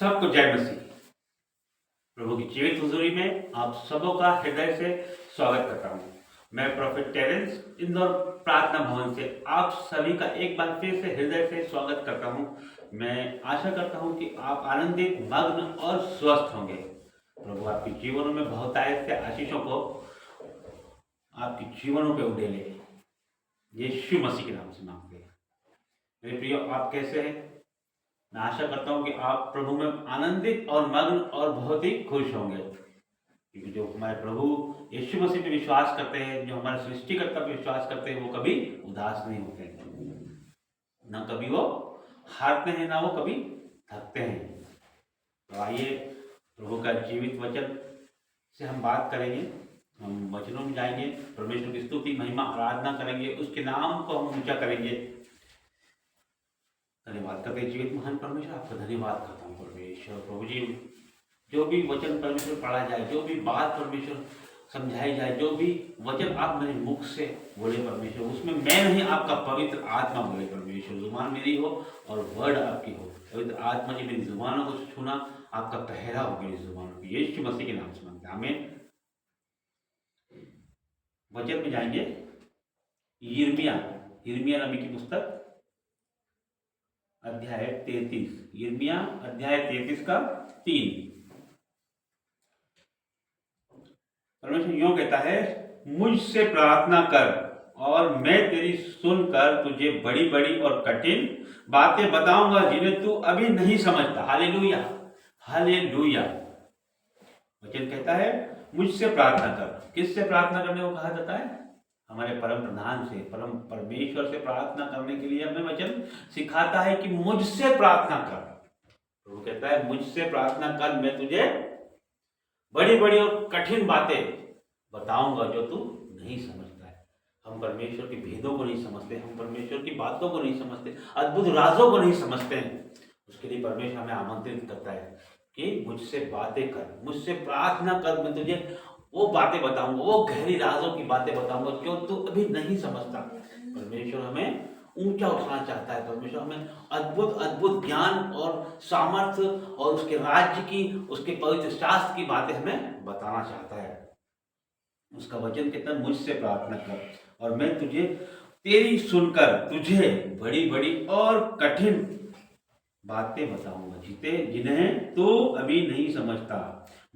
सबको जय मसीह। प्रभु की जीवित हुजूरी में आप सबों का हृदय से स्वागत करता हूँ। मैं प्रोफेट टेरेंस इंदौर प्रार्थना भवन से आप सभी का एक बार फिर से हृदय से स्वागत करता हूँ। मैं आशा करता हूँ कि आप आनंदित, मग्न और स्वस्थ होंगे। प्रभु आपके जीवनों में बहुतायत से आशीषों को आपके जीवनों पे उड़ेले, यीशु मसीह के नाम से मांगते हैं। मेरे प्रियो, आप कैसे हैं? मैं आशा करता हूं कि आप प्रभु में आनंदित और मग्न और बहुत ही खुश होंगे, क्योंकि जो हमारे प्रभु यीशु मसीह पे विश्वास करते हैं, जो हमारे सृष्टिकर्ता पे विश्वास करते हैं, वो कभी उदास नहीं होते, ना कभी वो हारते हैं, ना वो कभी थकते हैं। तो आइए प्रभु का जीवित वचन से हम बात करेंगे। हम वचनों में जाएंगे, परमेश्वर की स्तुति, महिमा, आराधना करेंगे, उसके नाम को हम ऊंचा करेंगे। धन्यवाद करते हैं जीवित महान परमेश्वर, आपका धन्यवाद करता हूँ परमेश्वर। प्रभु जी, जो भी वचन परमेश्वर पढ़ा जाए, जो भी बात परमेश्वर समझाई जाए, जो भी वचन आप मेरे मुख से बोले परमेश्वर, उसमें मैं नहीं, आपका पवित्र आत्मा बोले परमेश्वर। जुबान मेरी हो और वर्ड आपकी हो। पवित्र आत्मा जी मेरी जुबानों को छूना, आपका पहरा हो मेरी जुबानों की, यीशु मसीह के नाम से मांगते हैं, आमीन। वचन में जाएंगे, यिर्मयाह नबी की पुस्तक अध्याय 33, यिर्मयाह अध्याय 33 का 3। परमेश्वर यूं कहता है, मुझसे प्रार्थना कर और मैं तेरी सुनकर तुझे बड़ी बड़ी और कठिन बातें बताऊंगा जिन्हें तू अभी नहीं समझता। Hallelujah, hallelujah. वचन कहता है मुझसे प्रार्थना कर। किससे प्रार्थना करने को कहा जाता है? हमारे परम प्रधान से, परम परमेश्वर से प्रार्थना करने के लिए हमें वचन सिखाता है कि मुझसे प्रार्थना कर। वो कहता है मुझसे प्रार्थना कर, मैं तुझे बड़ी बड़ी और कठिन बातें बताऊंगा जो तू नहीं समझता है। हम परमेश्वर के भेदों को नहीं समझते, हम परमेश्वर की बातों को नहीं समझते, अद्भुत राजों को नहीं समझते हैं। उसके लिए परमेश्वर हमें आमंत्रित करता है कि मुझसे बातें कर, मुझसे प्रार्थना कर, मैं तुझे वो बातें बताऊंगा, वो गहरी राजों की बातें बताऊंगा जो तू अभी नहीं समझता। परमेश्वर हमें ऊंचा उठाना चाहता है। परमेश्वर हमें अद्भुत अद्भुत ज्ञान और सामर्थ्य और उसके राज्य की, उसके पवित्र शास्त्र की बातें हमें बताना चाहता है। उसका वचन कहता है मुझसे प्रार्थना कर और मैं तुझे तेरी सुनकर तुझे बड़ी बड़ी और कठिन बातें बताऊंगा जिन्हें तू अभी नहीं समझता।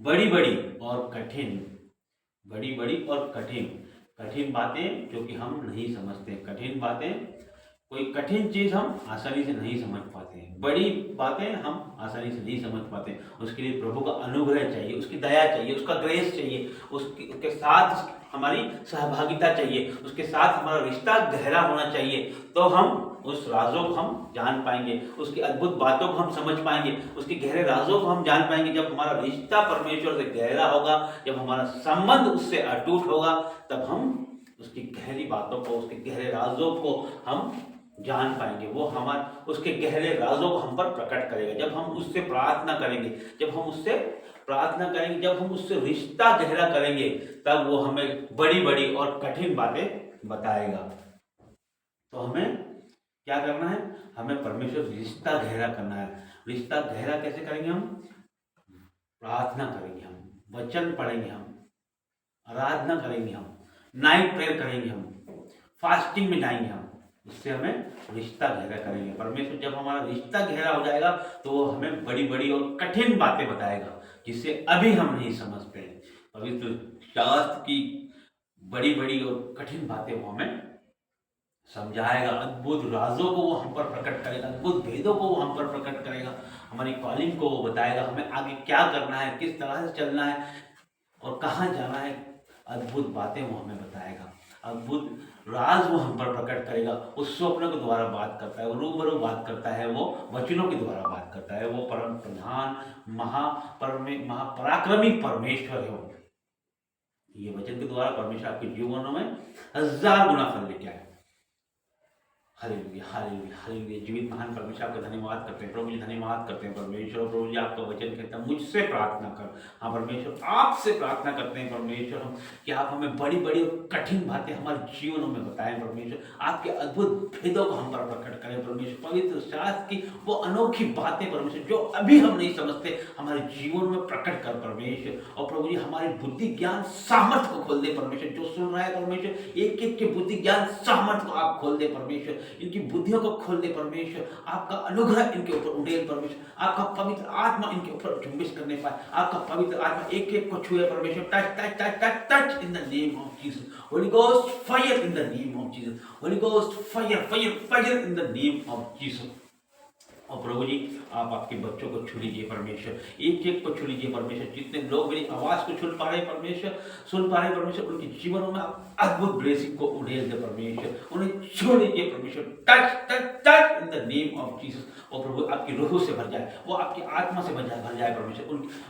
बड़ी बड़ी और कठिन, बड़ी बड़ी और कठिन, कठिन बातें जो कि हम नहीं समझते। कठिन बातें, कोई कठिन चीज हम आसानी से नहीं समझ पाते, बड़ी बातें हम आसानी से नहीं समझ पाते। उसके लिए प्रभु का अनुग्रह चाहिए, उसकी दया चाहिए, उसका ग्रेस चाहिए, उसके साथ हमारी सहभागिता चाहिए, उसके साथ हमारा रिश्ता गहरा होना चाहिए। तो हम उस राजों को हम जान पाएंगे, उसकी अद्भुत बातों को हम समझ पाएंगे, उसके गहरे राजों को हम जान पाएंगे। जब हमारा रिश्ता परमेश्वर से गहरा होगा, जब हमारा संबंध उससे अटूट होगा, तब हम उसकी गहरी बातों को, उसके गहरे राजों को हम जान पाएंगे। वो हमारे उसके गहरे राजों को हम पर प्रकट करेगा। जब हम उससे प्रार्थना करेंगे, जब हम उससे प्रार्थना करेंगे, जब हम उससे रिश्ता गहरा करेंगे, तब वो हमें बड़ी बड़ी और कठिन बातें बताएगा। तो हमें क्या करना है? हमें परमेश्वर से रिश्ता गहरा करना है। रिश्ता गहरा कैसे करेंगे? हम प्रार्थना करेंगे, हम वचन पढ़ेंगे, हम आराधना करेंगे, हम नाइट प्रेयर करेंगे, हम फास्टिंग में जाएंगे, हम उससे हमें रिश्ता गहरा करेंगे। परमेश्वर जब हमारा रिश्ता गहरा हो जाएगा तो वो हमें बड़ी बड़ी और कठिन बातें बताएगा जिससे अभी हम नहीं समझते हैं। पवित्र शास्त्र की बड़ी बड़ी और कठिन बातें वो हमें समझाएगा। अद्भुत राजों को वो हम पर प्रकट करेगा, अद्भुत भेदों को वो हम पर प्रकट करेगा, हमारी कॉलिंग को वो बताएगा, हमें आगे क्या करना है, किस तरह से चलना है और कहाँ जाना है। अद्भुत बातें वो हमें बताएगा, अद्भुत राज वो हम पर प्रकट करेगा। उस स्वप्न के द्वारा बात करता है, वो रूबरू बात करता है, वो वचनों के द्वारा बात करता है। वो परम प्रधान महापराक्रमी परमेश्वर है। वो ये वचन के द्वारा परमेश्वर आपके जीवनों में 1000 गुना फल लेके आए। Hallelujah, hallelujah, hallelujah. जीवित महान परमेश्वर आपका धन्यवाद करते हैं प्रभु जी, धन्यवाद करते हैं परमेश्वर। प्रभु जी आपका वचन कहता है मुझसे प्रार्थना कर। हाँ परमेश्वर, आपसे प्रार्थना करते हैं परमेश्वर हम, कि आप हमें बड़ी बड़ी और कठिन बातें हमारे जीवनों में बताएं परमेश्वर। आपके अद्भुत भेदों को हम पर प्रकट करें परमेश्वर। पवित्र शास्त्र की वो अनोखी बातें परमेश्वर जो अभी हम नहीं समझते, हमारे जीवन में प्रकट कर परमेश्वर। और प्रभु जी हमारी बुद्धि ज्ञान सामर्थ्य को खोल दे परमेश्वर। जो सुन रहा है परमेश्वर, एक एक के बुद्धि ज्ञान सामर्थ्य को आप खोल दे परमेश्वर। इनकी बुद्धियों को खोल दे परमेश्वर। आपका अनुग्रह इनके ऊपर उड़ेल परमेश्वर। आपका पवित्र आत्मा इनके ऊपर जुम्बिश करने पाए। आपका पवित्र आत्मा एक एक को छुए परमेश्वर। Touch touch touch touch touch in the name of Jesus. Holi ghost fire in the name of Jesus. Holi ghost fire fire fire in the name of Jesus. और प्रभु जी आप आपके बच्चों को छू लीजिए परमेश्वर, एक एक को छू लीजिए परमेश्वर। जितने लोग मेरी आवाज़ को सुन पा रहे परमेश्वर, सुन पा रहे परमेश्वर, उनके जीवनों में आप अद्भुत ब्लेसिंग को उड़ेल दे परमेश्वर। उन्हें छू लीजिए परमेश्वर। Touch touch touch in the name of Jesus. और प्रभु आपकी रूह से भर जाए, वो आपकी आत्मा से भर जाए परमेश्वर।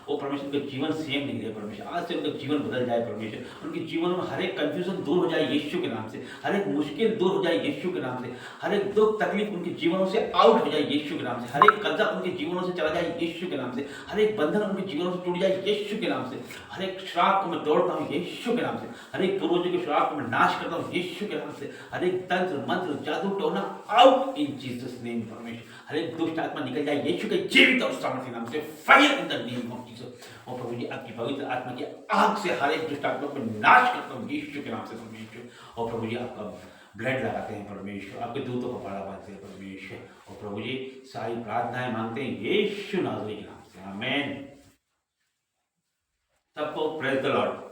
वो परमेश्वर का जीवन सेम नहीं रहे परमेश्वर। आज से उनका जीवन बदल जाए परमेश्वर। उनके जीवन में हर एक कंफ्यूजन दूर हो जाए यीशु के नाम से। हर एक मुश्किल दूर हो जाए यीशु के नाम से। हर एक दुख तकलीफ उनके जीवनों से आउट हो जाए यीशु के नाम से। हर एक कर्जा उनके जीवनों से चला जाए यीशु के नाम से। हर एक बंधन उनके जीवनों से टूट जाए यीशु के नाम से। हर एक श्राप को मैं तोड़ता हूँ यीशु के नाम से। हर एक पूर्वजों के श्राप को मैं नाश करता हूँ यीशु के नाम से। हर एक तंत्र मंत्र जादू टोना आउट इन जीसस नेम परमेश्वर। हर एक दुष्ट आत्मा निकल जाए यीशु के जीवित और सामर्थ्य नाम से। Fire in the name of Jesus. और प्रभु जी आपकी पवित्र आत्मा की आग से हर एक दुष्ट आत्मा को नाश करता हूँ यीशु के नाम से परमेश्वर। और प्रभु जी आपका ब्लड लगाते हैं परमेश्वर। आपके दूतों को बड़ा बांधते हैं परमेश्वर। और प्रभु जी सारी प्रार्थनाएं मांगते हैं यीशु नाज़री के नाम से, आमीन। सबको प्रेज द लॉर्ड।